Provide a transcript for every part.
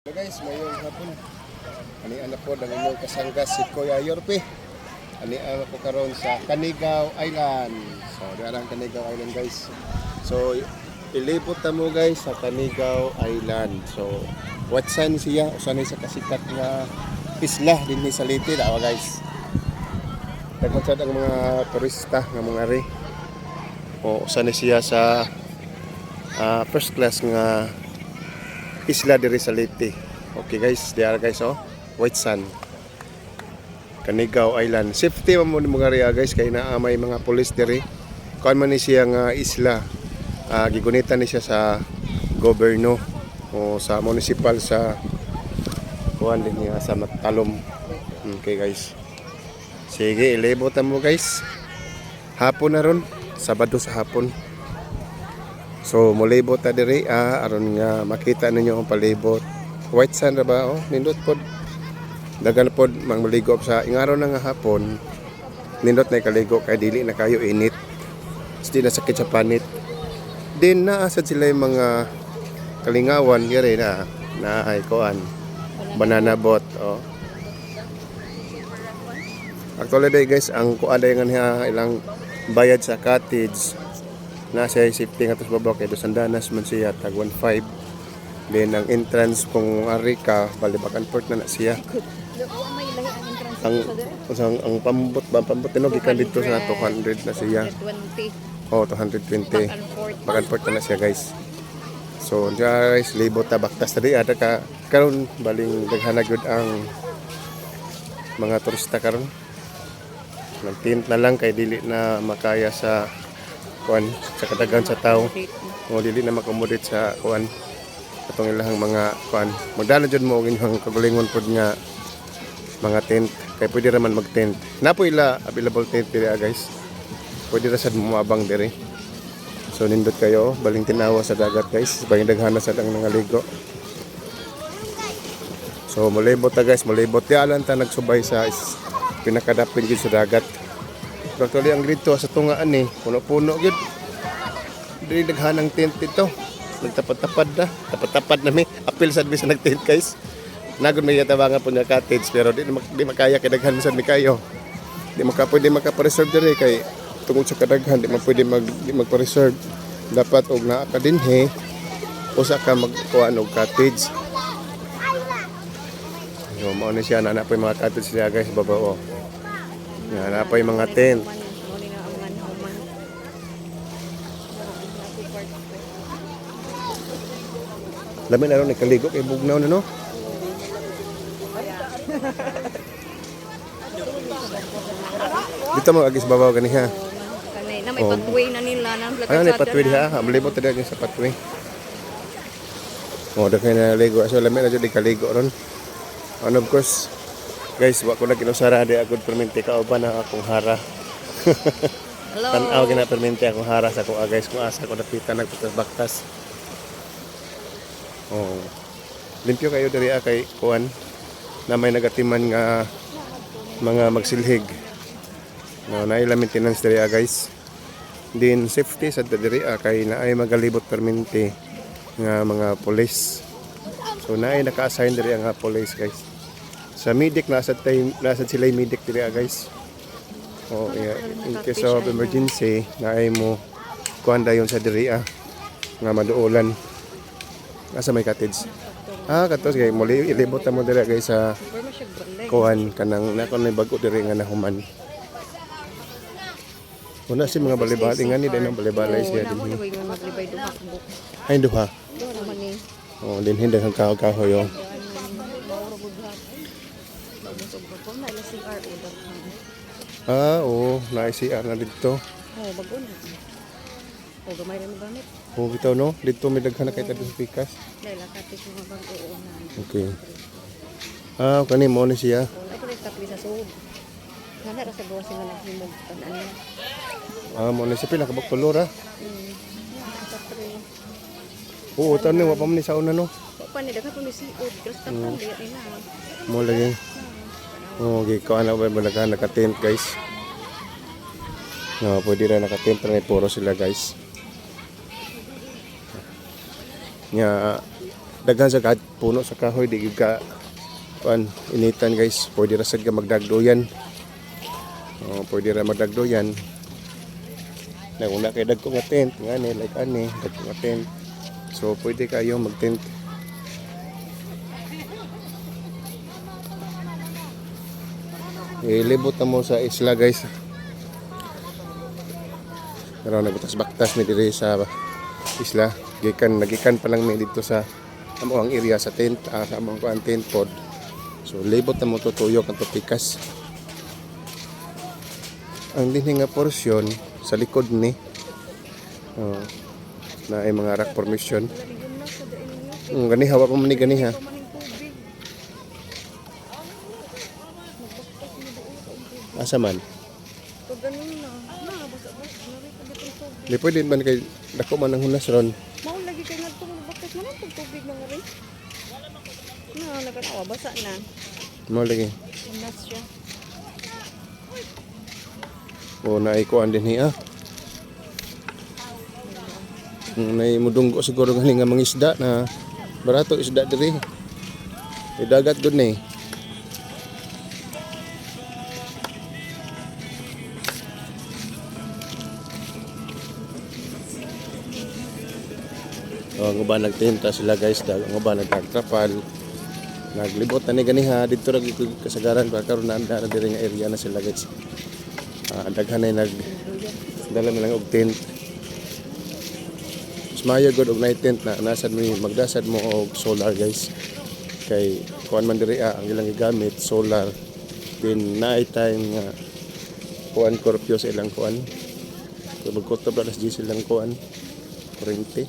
Hello guys, mayong hapon. Ani ana po ang inyong kasangga si Kuya Yorpe. Ani ana po karon sa Canigao Island. So, diarang Canigao Island guys. So, ilipot ta mo guys sa Canigao Island. So, watsan siya usanay sa kasikat nga isla dinhi sa Leyte daw guys. Daghan sad ang mga turista nga mga ari. O usanay siya sa first class nga isla diri sa Leyte. Okay guys, diara guys oh. White Sand. Canigao Island. Safety mo mga area guys kay naa may mga pulis diri. Kuan man ni siya nga isla. Gigunitan ni siya sa gobyerno o sa municipal sa kuan din niya sa Matalom. Okay guys. Sige, ilibutan mo guys. Hapon na ron, Sabado sa hapon. So molibot ta diri aron nga makita ninyo ang palibot. White Sand ra ba oh, nindot pod. Dagan pod mangmaligo sa ingaraw na nga hapon. Nindot na kaligo kay dili na kayo init. Di na sakit sa panit. Din naasad sila yung mga kalingawan yari na ay kuan. Banana boat oh. Actually day guys, ang kuan day nga ilang bayad sa cottage. Nasa safety nga tos babaw kay dosandanas man siya tag 1.5. Then ang entrance kung ari ka balibakan port na siya. Ang pambot tino gikan dito sa 200 na siya. Oh, 220. Bakan port na siya guys. So guys, libot ta baktas diri ada ka karon baling daghana gyud ang mga turista karon. Nagtint na lang kay dili na makaya sa kuan sa kadagan sa tao o dili na makomodate sa kuan atong ilahang mga kuan magdala jud mo ginyang kagalingon pod nga mga tent kay pwede ra man mag-tent napo ila available tent diri guys pwede ra sad moabang diri so nindot kayo baling tinawa sa dagat guys baling daghana sad ang nangaligo so molibot ta guys molibot ya alan ta nagsubay sa pinakadapin gid sa dagat. Actually ang dito sa tungaan ni puno-puno gid. Dili daghanang tent dito. Nagtapad-tapad na. Tapad-tapad na mi. Apil sad mi sa nag-tent guys. Nagud may tabangan po nga cottage pero di makaya kay daghan sad mi kayo. Di pwede maka-reserve diri kay tungod sa kadaghan di man pwede magpa-reserve. Dapat og naa ka dinhi usa ka magkuan og cottage. So mao ni siya na po mga cottage siya guys baba oh. Yan po yung mga tent. Lami na ron ikaligo kay bugnaw na no. Dito mo agis babaw ganiha. Kanay na may pathway na nila nang Ano ni pathway ha? Malibot ta sa pathway. Oh, daghan na ligo. So lami na jud ikaligo ron. And of course, guys, wa ko na kinusara di agud permente kauban na akong hara. Hello. Tan-aw gina permente akong hara sa ko guys kung asa ko napita nagpatas-baktas. Oh. Limpyo kayo diri kay kuan na may nagatiman nga mga magsilhig. No, naila maintenance diri guys. Din safety sa diri kay naay magalibot permente nga mga police. So naay naka-assign diri nga police guys. Sa medic nasa sila yung medic diri guys. Oh, yeah. In case of emergency, naay mo kuanda yon sa diri nga maduolan. Nasa may cottage. Katos guys, muli ilibot mo diri guys sa kuan kanang nakon may bag-o diri nga nahuman. Una si mga balibali nga ni dai nang balibalay siya dinhi. Ay duha. Oh, dinhi daghang kahoy yo. Oo, na-CR na dito. Bago na. Gamay rin mo gamit. Bitaw no, dito may daghan na kay sa pikas. Dahil katis mga bago na. Okay. Kani mo ni siya. Ako rin tapli sa suod. Nana ra sa gawa sila naghimog tanan. Mo ni siya pila ka tulo ra. Oo, tanan wa pa man ni sa una no. Pa ni daghan pa mi siod, kasi tapan diya ina. Mo lagi. Okay, ko ana ba naka-tent guys. No, pwede ra naka-tent na puro sila guys. Nya daghan sa kahit puno sa kahoy di gyud ka kuan initan guys. Pwede ra sad ka magdagdoyan. Pwede ra magdagdoyan. Naguna kay dagko nga tent ngani like ani dagko nga tent. So pwede kayo mag-tent. Libot na mo sa isla guys. Pero nagbutas-baktas mi diri sa isla. Nagikan pa lang mi dito sa amoang area sa tent, sa amoang kuan tent pod. So libot na mo tutuyok ang tupikas. Ang dinhi nga porsyon sa likod ni na ay mga rock formation. Ganiha wa pa man ni ganiha. Asa man? Di pwede man kay dako man ang hunas ron. Mao lagi kay ngadto bakit man ang tubig mga rin. Nagkatawa basa na. Mao lagi. Hunas siya. Naikuan din hiya. Nay mudunggo siguro galing nga mga isda na barato isda diri. Dagat gud ni. Ang uban nagtinta sila guys, ang uban nagtrapal. Naglibot na ni ganiha dito ra gyud kasagaran para karon na diri nga area na sila guys. Daghan ay dala mi lang og tent. Mayo gud og night tent na nasad mo magdasad mo og solar guys. Kay kuan man diri ang ilang gigamit solar. Then night time nga kuan curfew sa ilang kuan. Kung magkutob alas 10 silang kuan kuryente.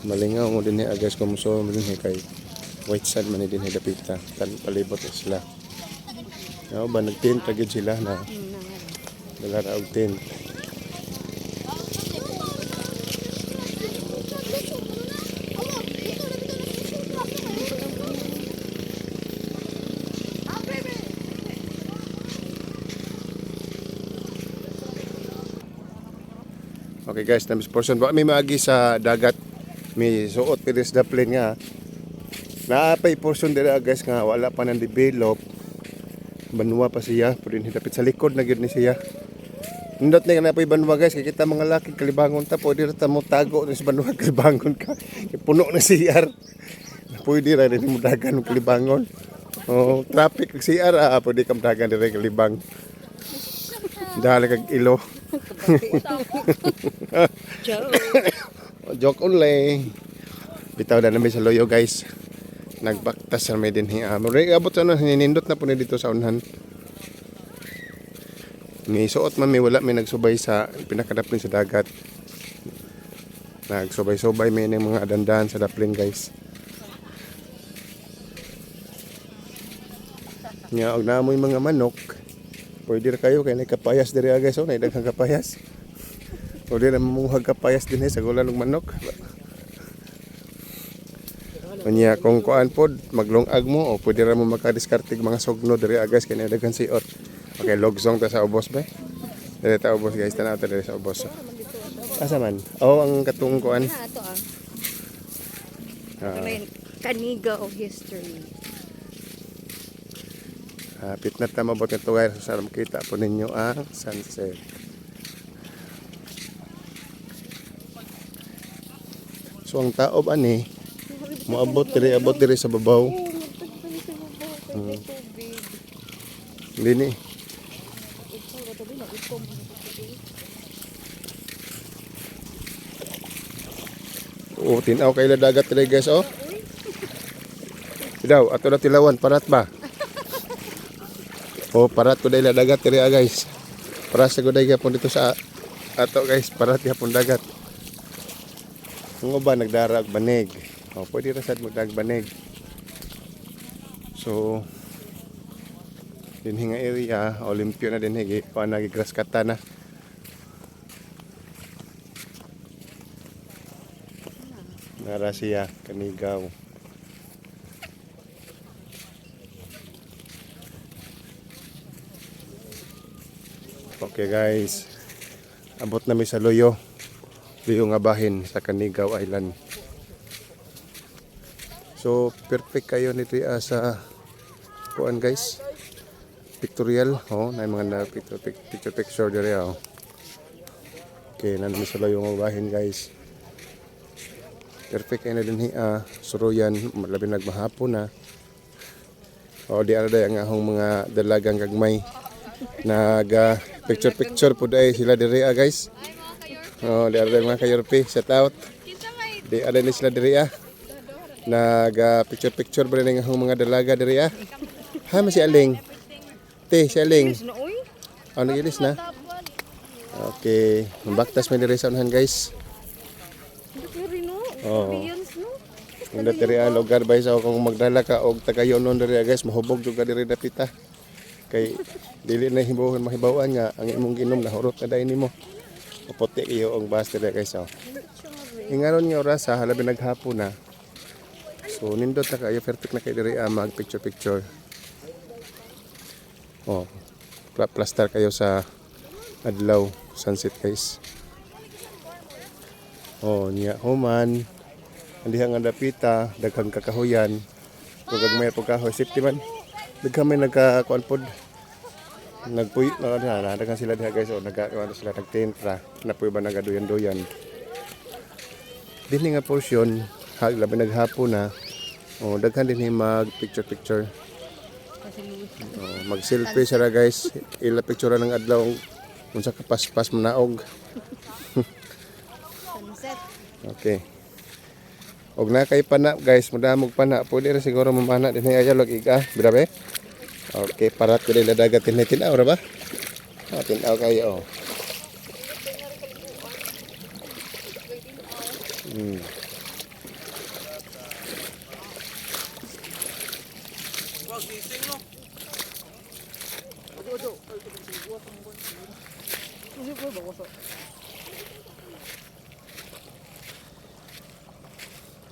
Malingaw mo din agas ko muso mo din kay white sand man din dapita kan palibot sila. Ba nagtent gid sila na dala ra og tent. Okay guys, namis portion ba may maagi sa dagat. May suot pilis da plane nga. Naapay portion dira guys nga wala pa nang develop. Banwa pa siya, pwede hidapit sa likod na gid ni siya. Nindot ni nga napay banwa guys, kay kita mga laki kalibangon ta pwede ra ta mo tago sa banwa kalibangon ka. Puno na CR. Pwede ra din mo dagan og kalibangon. Traffic og CR pwede kam dagan diri kalibang. Dali kag ilo. Joke only. Bitaw na namin sa loyo guys. Nagbaktas na may din hiya. Abot sa hinindot na po na dito sa unhan. May suot man may wala may nagsubay sa pinakadaplin sa dagat. Nagsubay-subay may ng mga dandan sa daplin guys. Nga og naamoy mga manok. Pwede ra kayo kay kapayas diri guys oh, naidaghang kapayas. Pwede ra mamuhag kapayas din sa gulan ng manok. Unya kung kuan pod maglungag mo o pwede ra mo makadiskartig mga sugno diri guys kay naidaghang siot. Okay, logsong ta sa ubos ba? Diri ta ubos guys, tanaw ta diri sa ubos. Asa man? Ang katong kuan. Kaniga of history. Hapit na ta mabot nito guys sa makita po ninyo ang sunset. So ang taob ani moabot diri sa babaw. Dini. Tinaw kay dagat diri guys oh. Daw ato na tilawan parat ba? Parat ko dahil dagat diri guys. Para sa guday gyapon dito sa ato guys, parat gyapon dagat. Kung ba nagdarag banig. Pwede ra sad magdag banig. So dinhi nga area Olympio na dinhi pa nagi-grass kata na. Nara siya Kanigaw. Okay guys, abot na mi sa Loyo. Loyo nga bahin sa Canigao Island. So perfect kayo nito sa kuan guys. Pictorial, na mga na picture dire oh. Okay, nandun sa Loyo nga bahin guys. Perfect kayo na din suruyan, labi nagmahapon na. Di ara day ang ahong mga dalagang gagmay. Picture po dahil sila diri guys. Di ara day mga kayorpi, shout out. Di ara ni sila diri picture ba rin ang mga dalaga diri Ha, si Aling. Si Aling. Ilis na? Okay, mambaktas may diri sa unahan guys. Ang diri lugar ba sa kung magdala ka og tagayonon diri guys, mahubog jud ka diri dapita. Kay dili na hibawan mahibawan nga ang imong ginom nahurot na dai nimo. Maputi kayo ang bus diri guys. Ingaron nga oras halabi naghapon na. So nindot na kayo perfect na kay diri mag picture. Plaster kayo sa adlaw sunset guys. Niya human. Andiha nga dapita, daghang kakahuyan. Kung gagmay po kahoy, safety man. Daghang may nagkakuan pod. Nagpuy, daghang sila diha guys, sila nagtentra. Napuy ba nagaduyan-duyan. Dinhi nga portion, labi naghapon na. Daghan dinhi mag picture. Mag-selfie sila guys. Ila picture ng adlaw unsa ka paspas manaog. Okay. Og na kay pana guys, madamog pana. Pwede rin siguro mamana din ay ayalog iga, birabe. Okay, parat ko nila dagat tinaw ra ba? Tinaw kayo.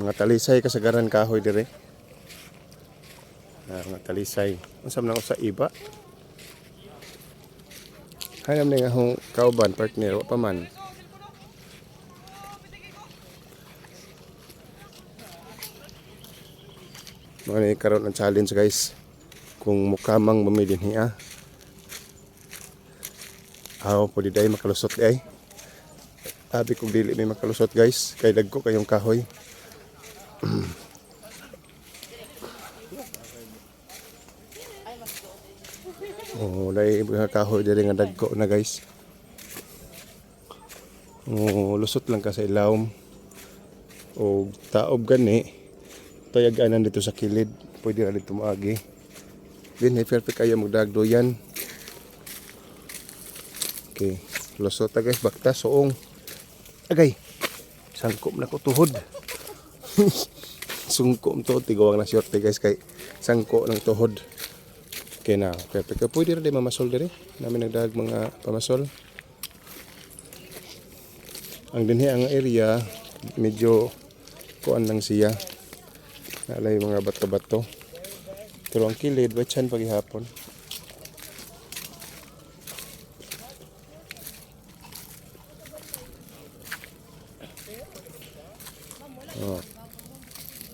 Mga talisay kasagaran kahoy dire. Mga talisay. Unsam na sa iba. Hanam na nga hong kauban partner wa pa man. Mga karon ang challenge guys. Kung mukamang mamilin hiya. Pwede day makalusot ay. Abi kung dili may makalusot guys. Kay dagko kayong kahoy. Dahil mga kahoy diri nga dagko na guys. Lusot lang ka sa ilawom. O taob gani. Tayagaan dito sa kilid. Pwede na dito maagi. Then perfect kayo magdagdoyan. Okay. Lusot ta guys. Bakta soong. Agay. Sangkop na ko tuhod. Sungkom to. Tigawang na shorty guys. Kay sangko ng tuhod. Okay na, perfect. Pwede rin mamasol diri. Namin nagdag mga pamasol. Ang dinhi ang area medyo kuan lang siya. Nalay mga bato-bato. Pero ang kilid wetchan paghihapon.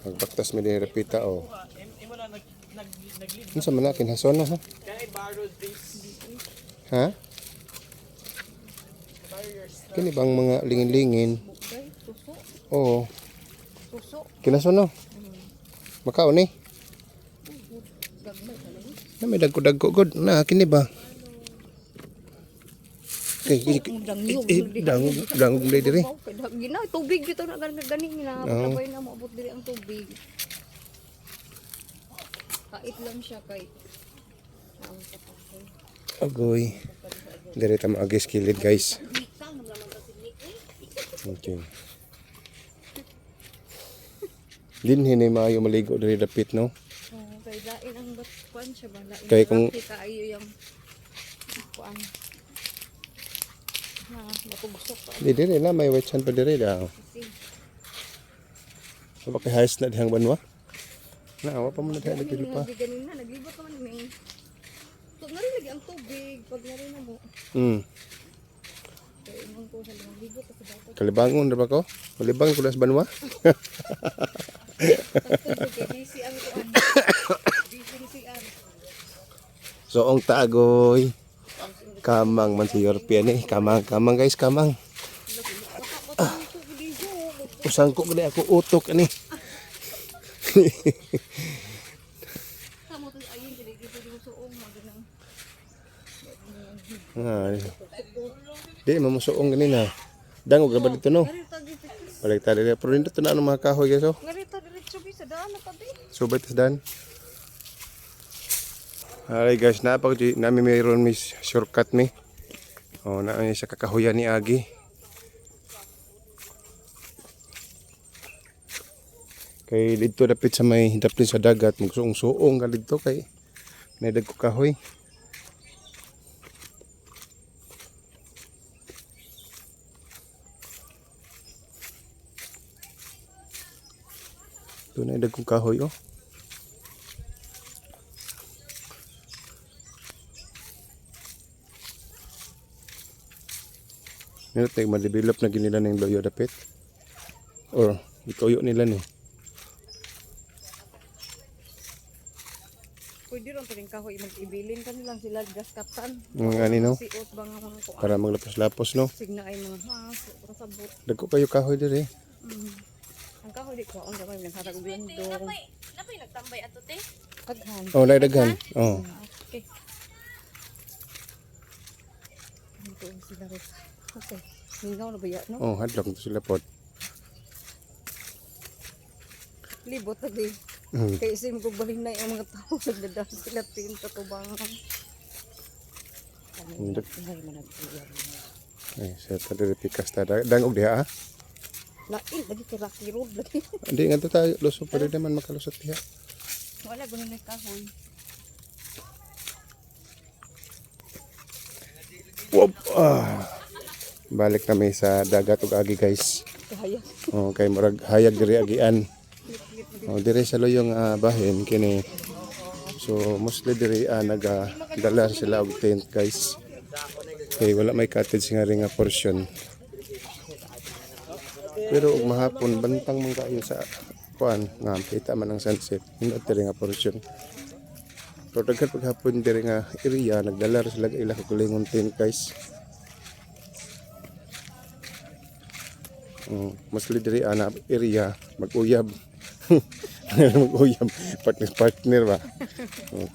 Magbaktas mi dinhi repita Unsa man natin hason ha? Ha? Kini bang mga lingin-lingin? Oo. Kinason no? Makao ni? Na may dagko-dagko god na kini ba? Dangog na diri. Gina tubig dito na gani na sabay na maabot diri ang tubig. Kait lang siya kay. Agoy. Diri ta maagis kilid guys. Okay. Din hinay maayo maligo diri dapit no. Kay lain ang batkuan siya ba lain. Kay kung kaayo yang kuan. Napugusok pa. Diri na may wetchan pa diri daw. Sa kay highest na dihang banwa. Naawa pa mo na tayo nagpilipa. Ganun na, naglibot naman may. Nari lagi ang tubig. Pag nari na mo. Kaya imong ko sa 5,000 kasi dapat. Kalibangon na ba ko? Kalibang ko na sa Banwa? Tubig kay busy ang kuan. Busy ang. So, ang tagoy. Kamang man si European eh. Kamang guys, kamang. Usang ko gani ako utok ani. Samo to ayun dili dito di suong maganang. Di mamusuong gani na. Dangog ra ba dito no? Balik tali na. Pero dito na ang mga kahoy guys oh. Ngarita diretso bi sa daan na tabi. Subay tas dan. Alright guys, nami mayroon may shortcut mi. Oh, na sa kakahuyan ni Agi. Kay dito dapit sa may dapit sa dagat, magsuong-suong ka dito kay nadag ko kahoy. Ito nadag ko kahoy oh. Nila tayo ma-develop na ginila ng loyo dapit. Or ituyo nila ni. Pwede ron pa rin kahoy mag-ibilin ka nilang sila gas kaptan. Mga ani no? Siot ba nga mga kuan. Para maglapos-lapos no. Signa ay mga has, sabot. Dagko kayo kahoy dire. Ang kahoy di ko ang gamay naghatag og lindong. Napay nagtambay ato te. Aghan. Oh, dagdagan. Oh. Okay. Ito sila rin. Okay. Hingaw na ba yan, no? Oh, hadlok to sila pod. Libot na di. Kaya isim ko balhin na yung mga tao. Nagdadaan sila tinta tubangan. Hindi. Ay, managpuyar. Ay, sa tadi pikas ta dangog diha ah. Lain, lagi ka Rocky Road. Lagi. Hindi nga to tayo lusot pa rin naman makalusot diha. Wala, ganun na kahoy. Wop. Balik kami sa dagat ug agi guys. Kaya. Oh, kay murag hayag diri agian. Oh, diri sa loyong bahin kini. So mostly diri nagadala sila og tent guys. Kay wala may cottage nga ring nga portion. Pero ug mahapon bantang man kayo sa kuan nga kita man ang sunset. Hindot diri nga portion. Pero daghan paghapon diri nga area nagdala ra sila ila ka kulingon tent guys. Mostly diri ana area mag-uyab. Mag-uyab partner ba.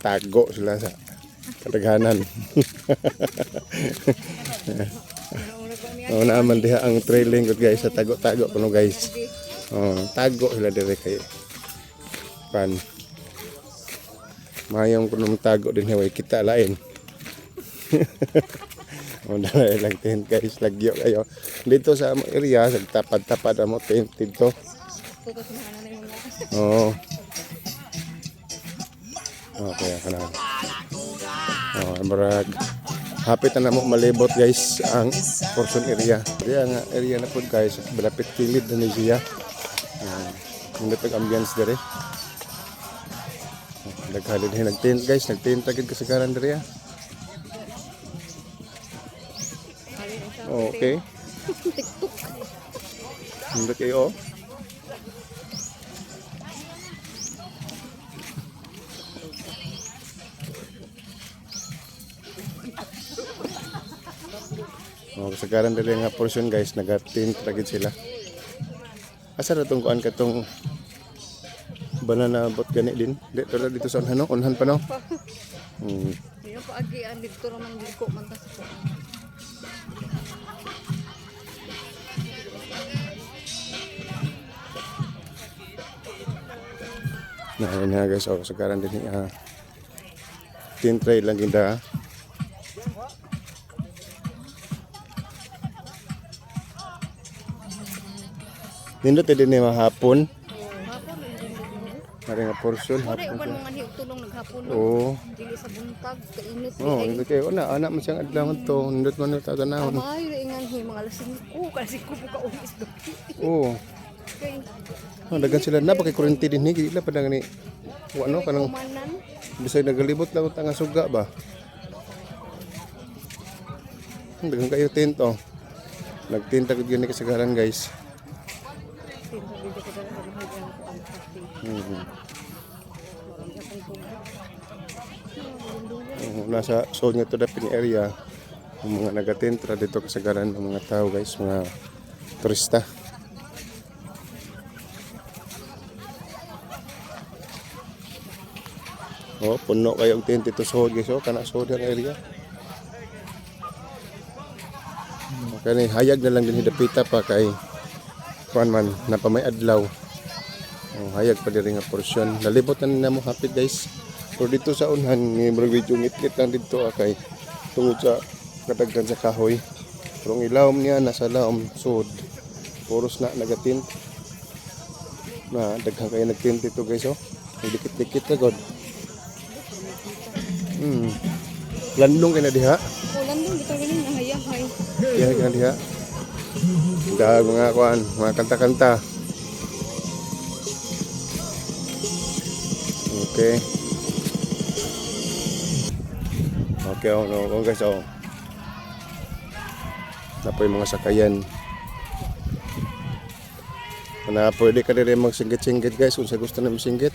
Tago sila sa kadaghanan. Naaman diha ang trailing gud guys sa tago-tago kuno guys. Tago sila diri kay pan. Mayong kuno tago din way kita lain. Dala lang tent guys, lagyo kayo. Dito sa area, sa tapad-tapad mo tent dito. Oo. Okay, kanan. Marag. Hapit na mo malibot guys ang portion area. Area nga area na po guys, malapit kilid na siya. Hindi ambience dire. Naghalid nag-tent guys, nag-tent agad kasagaran dire. Okay. TikTok. Hindi kayo. Kasagaran dali nga portion guys, nag-tint lagi sila. Asa ra tong kuan katong banana bot gani din. Dito sa unhan pa no. Yung paagian dito raman dito man tas ko. Nah guys, sekarang din tin tray lang ginda. Nindot din ni mahapon. Hari nga portion Ore hapon. uban mga hiug tulong naghapon. Oo. Dili sa buntag kainit. Nindot kayo na anak mo siyang adlaw to. Nindot man ta tanawon. Amay ingan hi mga lasing ko kasi ko buka ulis do. Oo. Kay Dagan sila na pakay kurente din ni gila pa ni. Wa no kanang kumanan. bisay nagalibot lang ang nga suga ba. daghang kayo tent oh. Nagtent agad gani kasagaran guys. Tinta dito ko dala ng hanggang ang pati. Nasa sold nga to dapin area. Ang mga nagatent ra dito kasagaran ng mga tao guys, mga turista. Oh, puno kayo ang tent dito sold guys, oh, kana sold ang area. Kani hayag na lang din hidapita pa kay kuan man napamay adlaw. Oh, hayag pa diri nga porsyon. Nalibot na nimo hapit guys. Pero dito sa unhan ni video ngitlit lang dito kay tungod sa kadaghan sa kahoy. Pero ang ilawom niya nasa lawom sud. Puros na nagatint. Na daghan kayo nagtint dito guys oh. Dikit-dikit ra god. Landong kay na diha. Ulan din dito ganin nahayahay. Yan ka diha. Dag mga kuan, mga kanta-kanta. Okay. Okay, oh guys, oh. Napoy mga sakayan. Na pwede ka rin magsinggit-singgit guys kung sa gusto na masinggit.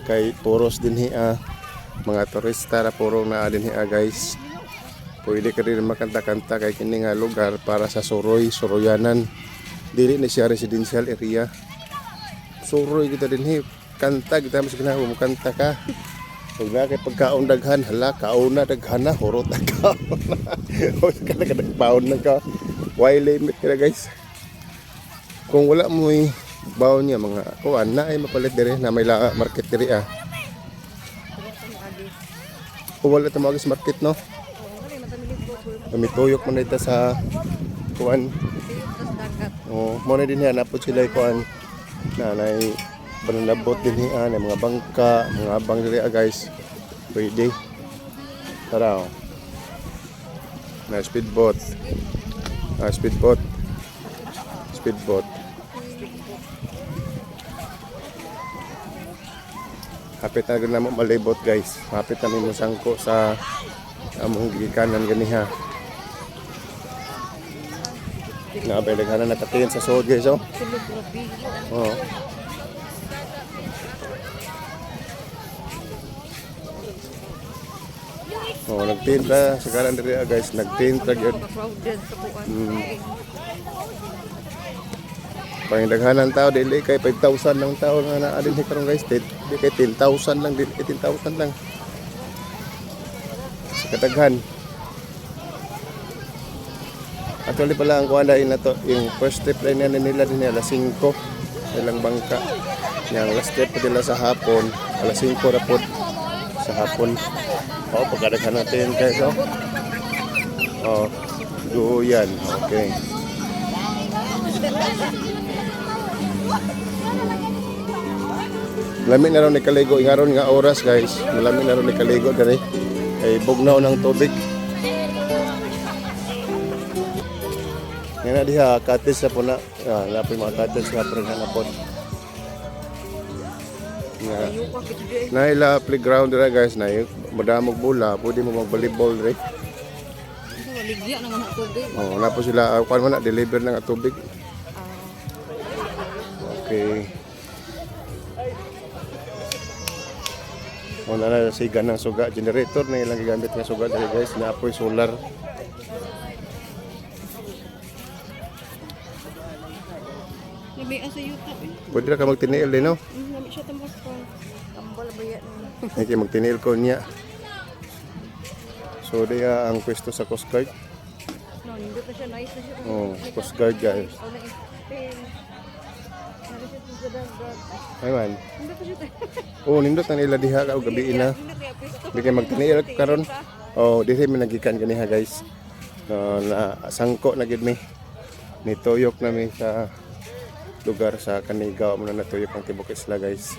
Kay puros din hiya mga turista na puro na din hiya guys. Pwede ka rin makanta-kanta kay kini nga lugar para sa Soroyanan. Dili na siya residential area. Soroy kita din hi kanta kita mas ginawa mo kanta ka. Pag na kay pagkaon daghan hala kaon na daghan na horot na kaon na. O kada paon na ka. Why limit kaya guys. Kung wala mo baon niya mga kuan na ay mapalit dire na may market dire ah. O wala ta magis market no. Kami tuyok man dito sa kuan. Oh, mo na din yan napod sila kuan. Nanay banalabot din hiyan mga bangka, mga abang diri guys. Pwede. Tara. Na speedboat. Speedboat. Hapit na gud namo malibot guys. Hapit na mo sangko sa among gikanan ganiha. Nabelaghan na nakatingin sa sod guys oh. Oh. Oh, nagtinta sa kanan diri guys, nagtinta gyud. Pangdaghanan tao dili kay 5,000 lang tao nga naa din karon guys. Di kay 10,000 lang, dili 10,000 lang. Sa kadaghan. Actually pala ang kuha dahil na to, yung first step line na nila din alas 5 nilang bangka. Yung last step nila sa hapon, alas 5 rapod sa hapon. Oh, pagkadaghan natin guys oh. Oh, duyan. Okay. Lamig na ron ni kaligo ingaron nga oras guys. Malamig na ron ni kaligo diri. Ay bugnaw ng tubig. Nga diha cottage sa puna. Ah, lapi mga cottage nga pero nga pod. Nga. Na ila playground dira guys na madamog bola, pwede mo mag-volleyball diri. Waligya naman ang tubig. Oh, napo sila kuan man na deliver ng tubig. Okay. O na siga ng suga generator na ilang gigamit nga suga diri guys na apoy solar. Labi sa yuta eh. Pwede ra ka magtiniil din no. Labi siya tambal ko. Tambal ba yan? Ay kay magtiniil ko niya. So diya ang pwesto sa Coast Guard. No, hindi pa siya nice na siya. Oh, Coast Guard guys. Ayman. Hindi pa siya. Oh, nindot na nila diha ka og gabi na. Di kay magtiniil karon. Oh, diri mi nagikan ganiha guys. Na sangko na gid mi. Nituyok na mi sa lugar sa Kanigaw mo na natuyok ang Tibok Isla guys.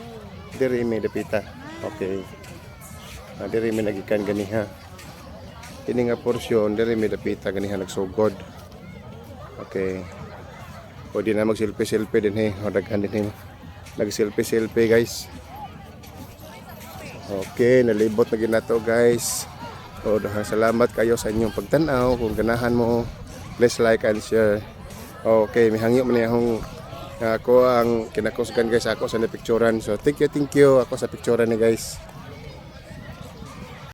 Diri mi dapita. Okay. Diri mi nagikan ganiha. Kini nga porsyon diri mi dapita ganiha nagsugod. Okay. Pwede na mag-selfie-selfie din o daghan din nag-selfie-selfie guys. Okay, nalibot na ginato guys. O daghang salamat kayo sa inyong pagtanaw. Kung ganahan mo, please like and share. Okay, mihangyo man akong ako ang kinakusgan guys ako sa napicturan. So thank you ako sa picturean ni guys.